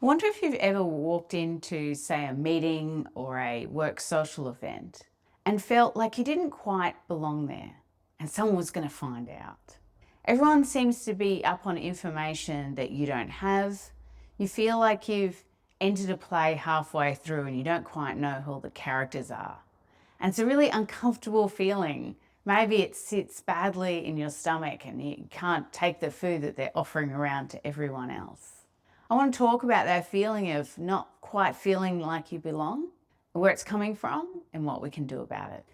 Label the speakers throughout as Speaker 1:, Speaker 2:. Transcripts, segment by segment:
Speaker 1: I wonder if you've ever walked into, say, a meeting or a work social event and felt like you didn't quite belong there and someone was going to find out. Everyone seems to be up on information that you don't have. You feel like you've entered a play halfway through and you don't quite know who the characters are. And it's a really uncomfortable feeling. Maybe it sits badly in your stomach and you can't take the food that they're offering around to everyone else. I want to talk about that feeling of not quite feeling like you belong, where it's coming from, and what we can do about it.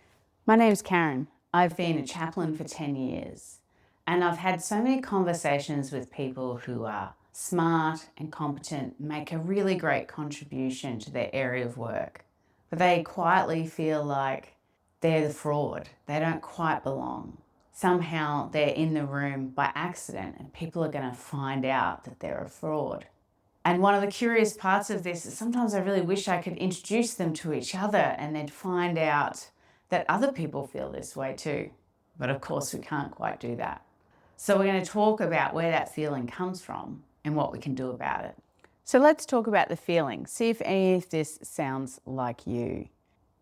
Speaker 1: My name's Karen. I've been a chaplain for 10 years, and I've had so many conversations with people who are smart and competent, make a really great contribution to their area of work, but they quietly feel like they're the fraud. They don't quite belong. Somehow they're in the room by accident and people are going to find out that they're a fraud. And one of the curious parts of this is sometimes I really wish I could introduce them to each other and they'd find out that other people feel this way too. But of course, we can't quite do that. So we're going to talk about where that feeling comes from and what we can do about it. So let's talk about the feeling. See if any of this sounds like you.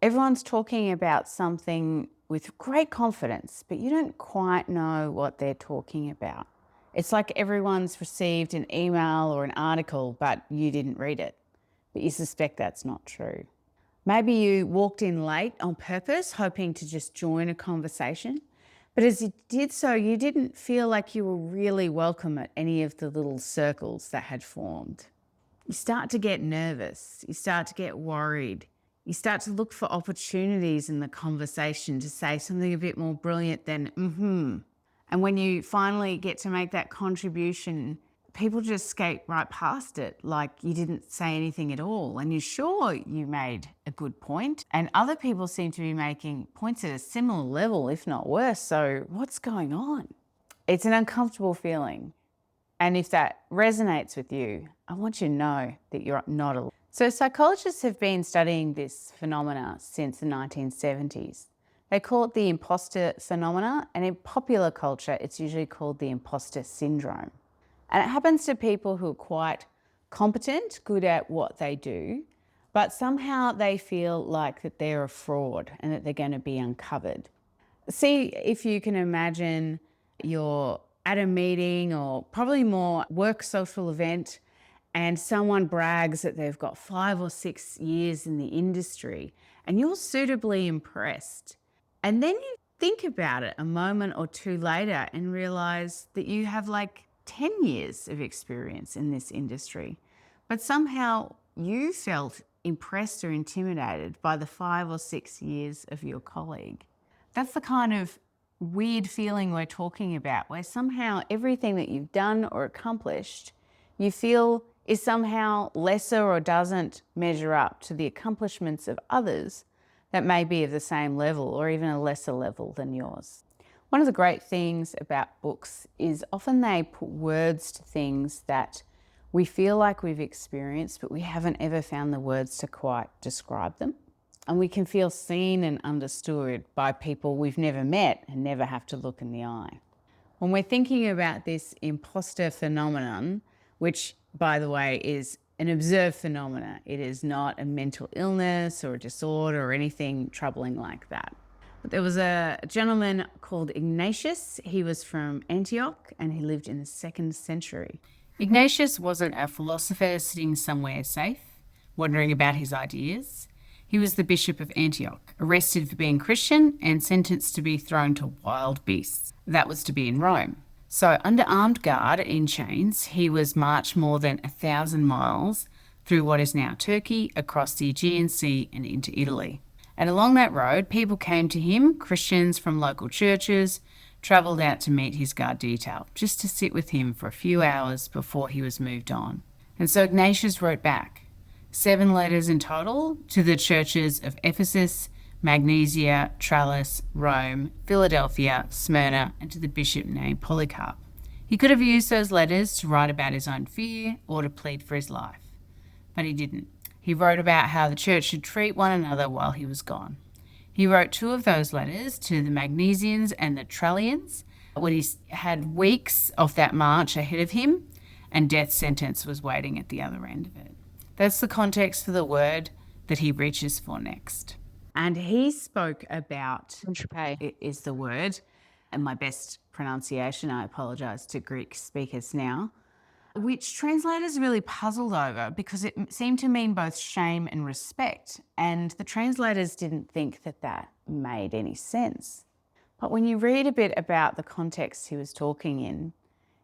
Speaker 1: Everyone's talking about something with great confidence, but you don't quite know what they're talking about. It's like everyone's received an email or an article, but you didn't read it. But you suspect that's not true. Maybe you walked in late on purpose, hoping to just join a conversation. But as you did so, you didn't feel like you were really welcome at any of the little circles that had formed. You start to get nervous. You start to get worried. You start to look for opportunities in the conversation to say something a bit more brilliant than And when you finally get to make that contribution, people just skate right past it like you didn't say anything at all. And you're sure you made a good point. And other people seem to be making points at a similar level, if not worse. So what's going on? It's an uncomfortable feeling. And if that resonates with you, I want you to know that you're not alone. So psychologists have been studying this phenomena since the 1970s. They call it the imposter phenomena, and in popular culture, it's usually called the imposter syndrome. And it happens to people who are quite competent, good at what they do, but somehow they feel like that they're a fraud and that they're going to be uncovered. See if you can imagine you're at a meeting or probably more work social event and someone brags that they've got 5 or 6 years in the industry and you're suitably impressed. And then you think about it a moment or two later and realize that you have like 10 years of experience in this industry, but somehow you felt impressed or intimidated by the 5 or 6 years of your colleague. That's the kind of weird feeling we're talking about, where somehow everything that you've done or accomplished, you feel is somehow lesser or doesn't measure up to the accomplishments of others that may be of the same level or even a lesser level than yours. One of the great things about books is often they put words to things that we feel like we've experienced, but we haven't ever found the words to quite describe them. And we can feel seen and understood by people we've never met and never have to look in the eye. When we're thinking about this imposter phenomenon, which, by the way, is an observed phenomena. It is not a mental illness or a disorder or anything troubling like that. But there was a gentleman called Ignatius. He was from Antioch and he lived in the 2nd century. Ignatius wasn't a philosopher sitting somewhere safe, wondering about his ideas. He was the Bishop of Antioch, arrested for being Christian and sentenced to be thrown to wild beasts. That was to be in Rome. So under armed guard in chains, he was marched more than 1,000 miles through what is now Turkey, across the Aegean Sea and into Italy. And along that road, people came to him, Christians from local churches, travelled out to meet his guard detail, just to sit with him for a few hours before he was moved on. And so Ignatius wrote back 7 letters in total to the churches of Ephesus, Magnesia, Tralles, Rome, Philadelphia, Smyrna, and to the bishop named Polycarp. He could have used those letters to write about his own fear or to plead for his life, but he didn't. He wrote about how the church should treat one another while he was gone. He wrote 2 of those letters to the Magnesians and the Trallians when he had weeks of that march ahead of him, and death sentence was waiting at the other end of it. That's the context for the word that he reaches for next. And he spoke about, it is the word, and my best pronunciation, I apologise to Greek speakers now, which translators really puzzled over because it seemed to mean both shame and respect. And the translators didn't think that that made any sense. But when you read a bit about the context he was talking in,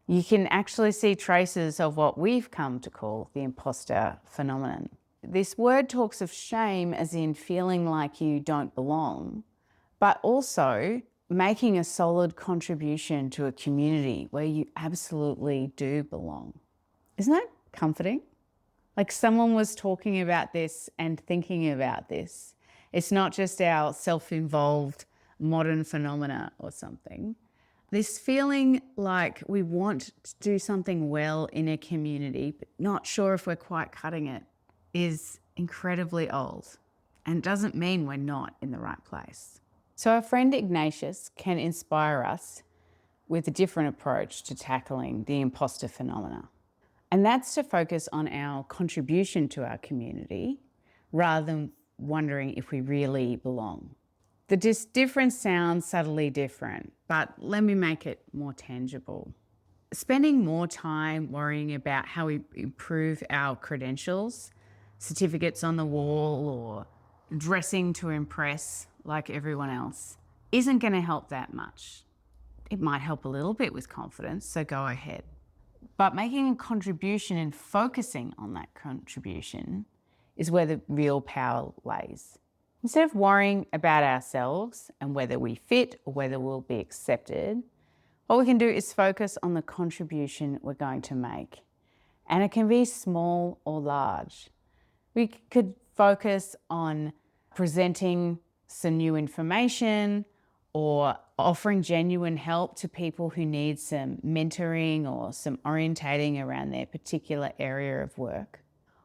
Speaker 1: you can actually see traces of what we've come to call the imposter phenomenon. This word talks of shame as in feeling like you don't belong, but also making a solid contribution to a community where you absolutely do belong. Isn't that comforting? Like someone was talking about this and thinking about this. It's not just our self-involved modern phenomena or something. This feeling like we want to do something well in a community, but not sure if we're quite cutting it, is incredibly old and doesn't mean we're not in the right place. So our friend Ignatius can inspire us with a different approach to tackling the imposter phenomena. And that's to focus on our contribution to our community rather than wondering if we really belong. The difference sounds subtly different, but let me make it more tangible. Spending more time worrying about how we improve our credentials, certificates on the wall, or dressing to impress like everyone else isn't going to help that much. It might help a little bit with confidence, so go ahead. But making a contribution and focusing on that contribution is where the real power lays. Instead of worrying about ourselves and whether we fit or whether we'll be accepted, what we can do is focus on the contribution we're going to make. And it can be small or large. We could focus on presenting some new information or offering genuine help to people who need some mentoring or some orientating around their particular area of work.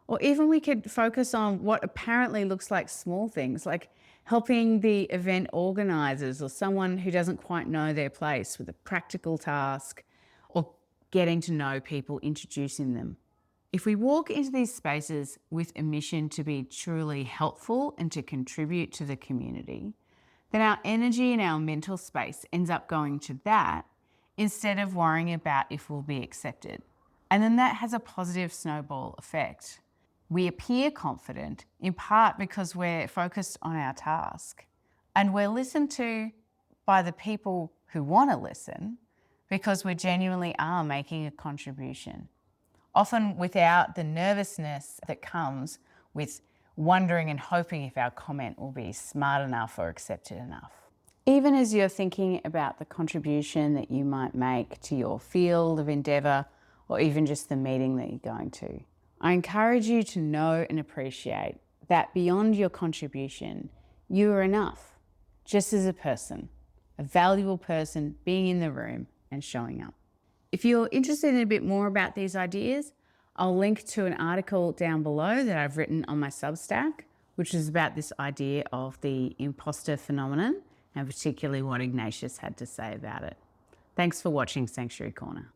Speaker 1: Or even we could focus on what apparently looks like small things, like helping the event organisers or someone who doesn't quite know their place with a practical task, or getting to know people, introducing them. If we walk into these spaces with a mission to be truly helpful and to contribute to the community, then our energy and our mental space ends up going to that instead of worrying about if we'll be accepted. And then that has a positive snowball effect. We appear confident in part because we're focused on our task, and we're listened to by the people who want to listen because we genuinely are making a contribution, often without the nervousness that comes with wondering and hoping if our comment will be smart enough or accepted enough. Even as you're thinking about the contribution that you might make to your field of endeavour or even just the meeting that you're going to, I encourage you to know and appreciate that beyond your contribution, you are enough, just as a person, a valuable person being in the room and showing up. If you're interested in a bit more about these ideas, I'll link to an article down below that I've written on my Substack, which is about this idea of the imposter phenomenon and particularly what Ignatius had to say about it. Thanks for watching Sanctuary Corner.